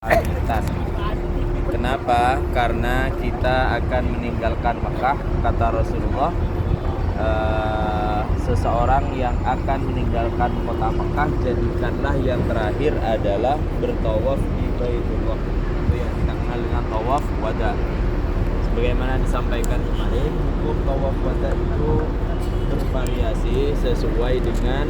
Lintas. Kenapa? Karena kita akan meninggalkan Mekah, kata Rasulullah. Seseorang yang akan meninggalkan kota Mekah, jadikanlah yang terakhir adalah bertawaf di Baitullah. Itu yang kita kenal dengan tawaf wada. Sebagaimana disampaikan kemarin, hukum tawaf wada itu bervariasi sesuai dengan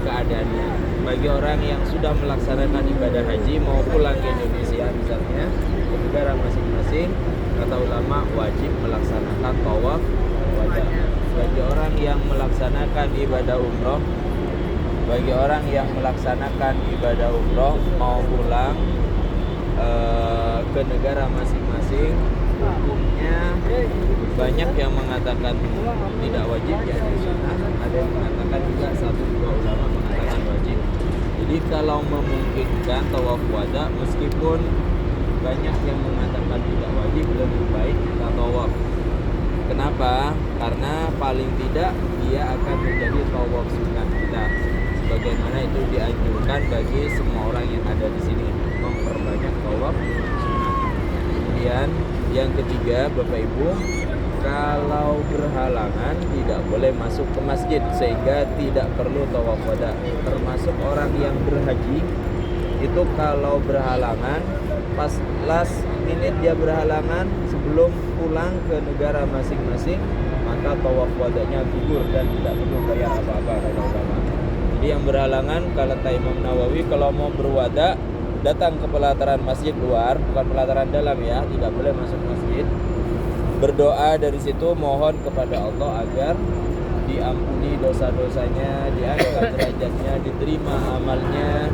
keadaannya. Bagi orang yang sudah melaksanakan ibadah haji mau pulang ke Indonesia misalnya, ke negara masing-masing, kata ulama wajib melaksanakan tawaf wada. Bagi orang yang melaksanakan ibadah umroh, mau pulang ke negara masing-masing, hukumnya banyak yang mengatakan tidak wajib, ya sunnah. Ada yang mengatakan juga, satu dua ulama mengatakan wajib. Jadi kalau memungkinkan tawaf wada, meskipun banyak yang mengatakan tidak wajib, lebih baik kita tawaf. Kenapa? Karena paling tidak dia akan menjadi tawaf sunnah kita. Sebagaimana itu dianjurkan bagi semua orang yang ada di sini, memperbanyak tawaf sunnah. Kemudian yang ketiga, Bapak Ibu, kalau berhalangan tidak boleh masuk ke masjid, sehingga tidak perlu tawaf wada. Termasuk orang yang berhaji itu kalau berhalangan, pas last minute dia berhalangan sebelum pulang ke negara masing-masing, maka tawaf wadanya gugur dan tidak perlu bayar apa-apa, kata ulama. Jadi yang berhalangan, kata Imam Nawawi, kalau mau berwada datang ke pelataran masjid luar, bukan pelataran dalam ya, tidak boleh masuk masjid. Berdoa dari situ, mohon kepada Allah agar diampuni dosa-dosanya, diangkat derajatnya, diterima amalnya,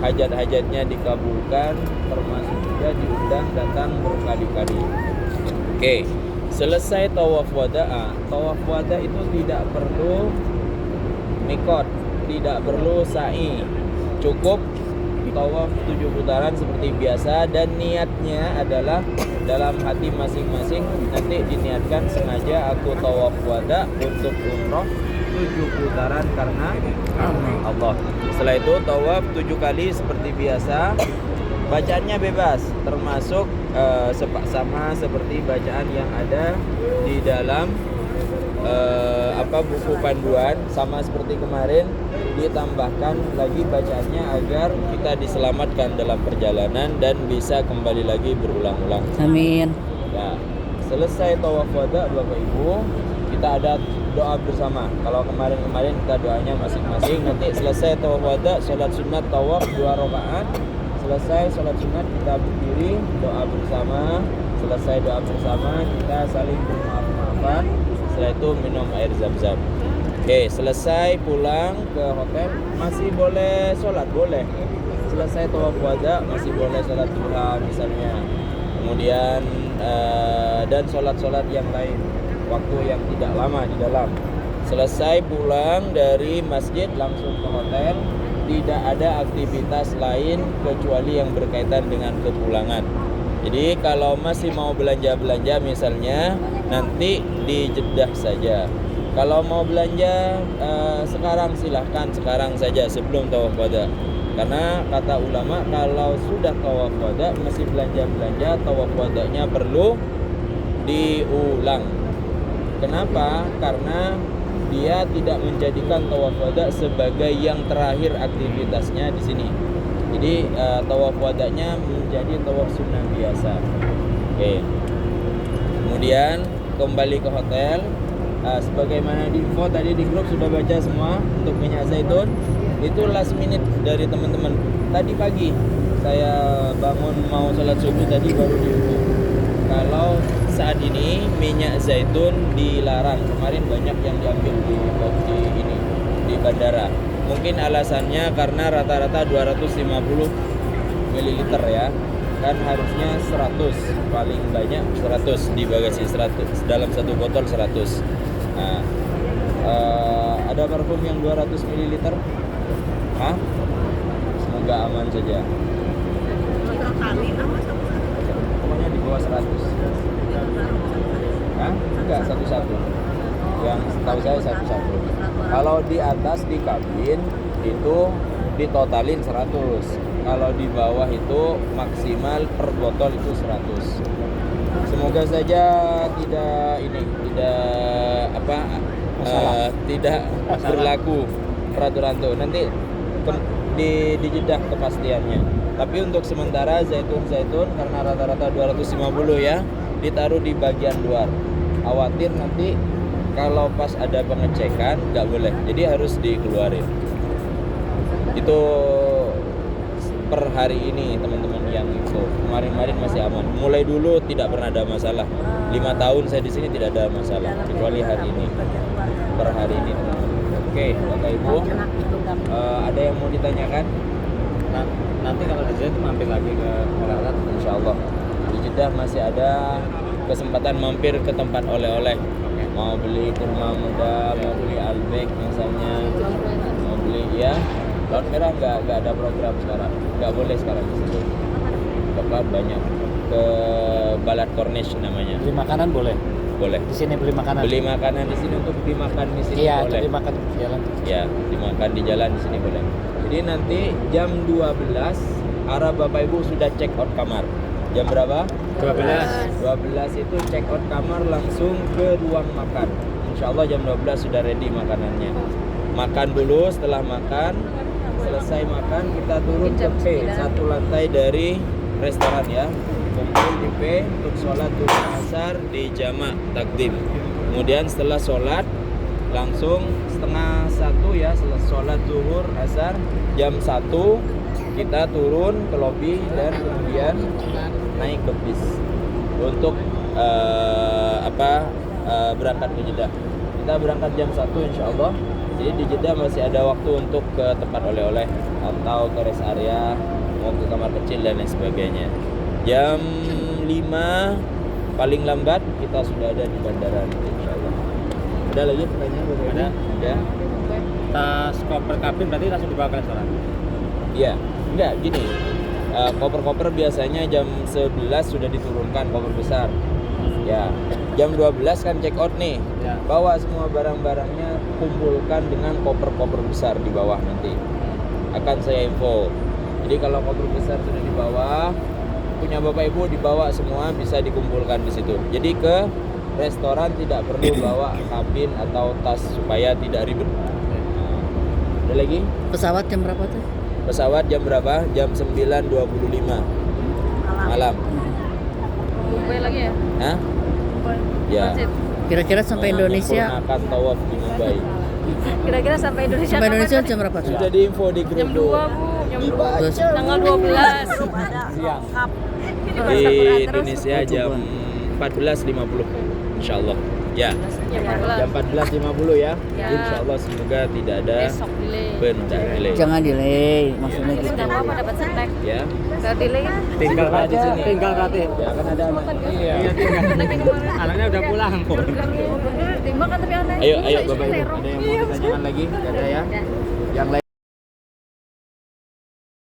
hajat-hajatnya dikabulkan, termasuk juga diundang datang berkali-kali. Oke, selesai tawaf wada. Tawaf wada itu tidak perlu mikot, tidak perlu sa'i, cukup tawaf 7 putaran seperti biasa, dan niatnya adalah dalam hati masing-masing. Nanti diniatkan, sengaja aku tawaf wada untuk umroh 7 putaran karena Allah. Setelah itu tawaf 7 kali seperti biasa. Bacaannya bebas, termasuk sama seperti bacaan yang ada di dalam buku panduan, sama seperti kemarin, ditambahkan lagi bacaannya agar kita diselamatkan dalam perjalanan dan bisa kembali lagi berulang-ulang. Amin. Ya, selesai tawaf wada, Bapak Ibu, kita ada doa bersama. Kalau kemarin kita doanya masing-masing. Nanti selesai tawaf wada, sholat sunat tawaf 2 rakaat. Selesai sholat sunat kita berdiri, doa bersama. Selesai doa bersama, kita saling bermaaf-maafan. Setelah itu minum air zam-zam. Oke, selesai pulang ke hotel, masih boleh sholat, boleh. Selesai tawaf wada, masih boleh sholat duha misalnya. Kemudian dan sholat-sholat yang lain, waktu yang tidak lama di dalam. Selesai pulang dari masjid langsung ke hotel, tidak ada aktivitas lain kecuali yang berkaitan dengan kepulangan. Jadi kalau masih mau belanja-belanja misalnya, nanti di Jeddah saja. Kalau mau belanja sekarang, silahkan sekarang saja sebelum tawaf wada. Karena kata ulama, kalau sudah tawaf wada masih belanja-belanja, tawaf wadanya perlu diulang. Kenapa? Karena dia tidak menjadikan tawaf wada sebagai yang terakhir aktivitasnya di sini. Jadi tawaf wadanya menjadi tawaf sunnah biasa. Oke. Kemudian kembali ke hotel. Sebagaimana di info tadi di grup sudah baca semua untuk minyak zaitun. Itu last minute dari teman-teman. Tadi pagi saya bangun mau sholat subuh tadi baru diumum. Kalau saat ini minyak zaitun dilarang. Kemarin banyak yang diambil di bandara. Mungkin alasannya karena rata-rata 250 ml ya. Kan harusnya 100, paling banyak 100 di bagasi, 100 dalam satu botol 100. Nah, ada parfum yang 200 ml? Semoga aman saja. Pokoknya di bawah 100. Enggak, satu-satu. Yang tahu saya satu-satu. Kalau di atas di kabin itu ditotalin 100. kalau di bawah itu maksimal per botol itu 100. Semoga saja tidak berlaku peraturan itu. Nanti di Jeddah kepastiannya. Tapi untuk sementara zaitun karena rata-rata 250 ya, ditaruh di bagian luar. Khawatir nanti kalau pas ada pengecekan nggak boleh, jadi harus dikeluarin. Itu per hari ini teman-teman yang itu. Kemarin masih aman. Mulai dulu tidak pernah ada masalah. 5 tahun saya di sini tidak ada masalah kecuali hari ini. Per hari ini teman-teman. Oke, Bapak Ibu, ada yang mau ditanyakan? Nanti kalau di Jeddah mampir lagi ke Al-Arad, Insya Allah di Jeddah masih ada kesempatan mampir ke tempat oleh-oleh. Mau beli kurma muda, mau beli albek misalnya, mau beli ya. Laut Merah nggak ada program sekarang, nggak boleh sekarang di situ. Tempat banyak ke Balat Corniche namanya. beli makanan boleh. Boleh. Di sini beli makanan. Beli makanan di sini untuk dimakan di sini Iya, boleh. beli makan di jalan. Ya, dimakan di jalan di sini boleh. Jadi nanti jam 12 arah Bapak Ibu sudah check out kamar. Jam berapa? 12 itu check out kamar langsung ke ruang makan. Insya Allah jam 12 sudah ready makanannya. Makan dulu, setelah makan, selesai makan kita turun ke P, satu lantai dari restoran ya. Kumpul di P untuk sholat duhur asar di jamak takdim. Kemudian setelah sholat langsung setengah 1 ya, setelah sholat zuhur asar jam 1 kita turun ke lobi dan kemudian naik ke bis untuk berangkat ke Jeddah. Kita berangkat jam 1 insya Allah. Jadi di Jeddah masih ada waktu untuk ke tempat oleh-oleh atau ke rest area, mau ke kamar kecil dan lain sebagainya. Jam 5 paling lambat kita sudah ada di bandara insya Allah. Ada lagi pertanyaan? Ada. Ya. Tas koper kabin berarti langsung dibawa ke restoran. Iya, enggak gini. Koper-koper biasanya jam 11 sudah diturunkan koper besar. Ya, jam 12 kan check out nih. Ya. Bawa semua barang-barangnya, kumpulkan dengan koper-koper besar di bawah nanti. Akan saya info. Jadi kalau koper besar sudah di bawah, punya Bapak Ibu dibawa semua bisa dikumpulkan di situ. Jadi ke restoran tidak perlu bawa kabin atau tas supaya tidak ribet. Ada lagi? Pesawat jam berapa tuh? Pesawat jam berapa? Jam 9.25 malam. Mumbai lagi ya? Hah? Ya. Kira-kira sampai Indonesia? Menggunakan tawaf di Mumbai. Kira-kira sampai Indonesia Sampai kapan Indonesia tadi? jam berapa tuh? Sudah diinfo di grup. Jam 2 Bu, jam 2 Dibaca. tanggal 12 Siang. Di Indonesia jam 14.50 insyaallah. Ya. Jam 14.50 ya. Ya. Insyaallah semoga tidak ada besok delay. benda delay. Jangan delay, maksudnya gitu. Nggak apa-apa dapat snack. Ya. Nggak delay kan? Tinggal Aja aja, sini. tinggal berarti. Ya kan ada anak. Iya, tinggal. Lagi kemarin. Anaknya udah pulang. Timbang kan tapi aneh. Ayo Bisa Bapak Ibu, terong. ada yang mau ditanyakan lagi? Gak ada ya? Yang lain